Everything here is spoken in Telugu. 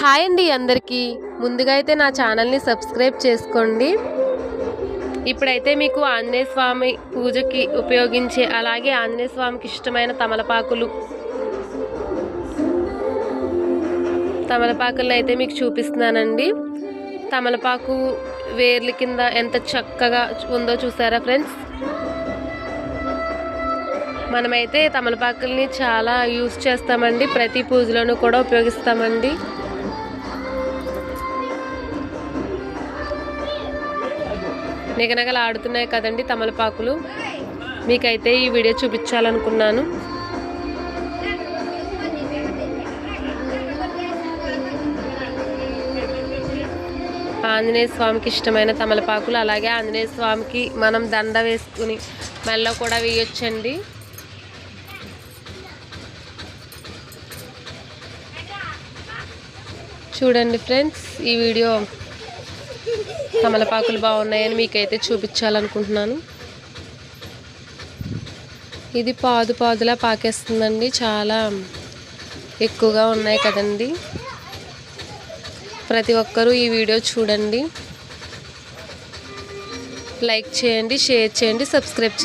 హాయ్ అండి అందరికీ. ముందుగా అయితే నా ఛానల్ని సబ్స్క్రైబ్ చేసుకోండి. ఇప్పుడైతే మీకు ఆంజనేయ స్వామి పూజకి ఉపయోగించే అలాగే ఆంజనేయ స్వామికి ఇష్టమైన తమలపాకులను అయితే మీకు చూపిస్తున్నానండి. తమలపాకు వేర్ల కింద ఎంత చక్కగా ఉందో చూసారా ఫ్రెండ్స్. మనమైతే తమలపాకుల్ని చాలా యూజ్ చేస్తామండి, ప్రతి పూజలోనూ కూడా ఉపయోగిస్తామండి. నిగనగలు ఆడుతున్నాయి కదండి తమలపాకులు. మీకైతే ఈ వీడియో చూపించాలనుకున్నాను. ఆంజనేయ స్వామికి ఇష్టమైన తమలపాకులు, అలాగే ఆంజనేయ స్వామికి మనం దండ వేసుకుని మెల్ల కూడా వేయొచ్చండి. చూడండి ఫ్రెండ్స్, ఈ వీడియో తమలపాకులు బాగున్నాయని మీకైతే చూపించాలనుకుంటున్నాను. ఇది పాదులా పాకేస్తుందండి, చాలా ఎక్కువగా ఉన్నాయి కదండి. ప్రతి ఒక్కరూ ఈ వీడియో చూడండి, లైక్ చేయండి, షేర్ చేయండి, సబ్స్క్రైబ్ చేయండి.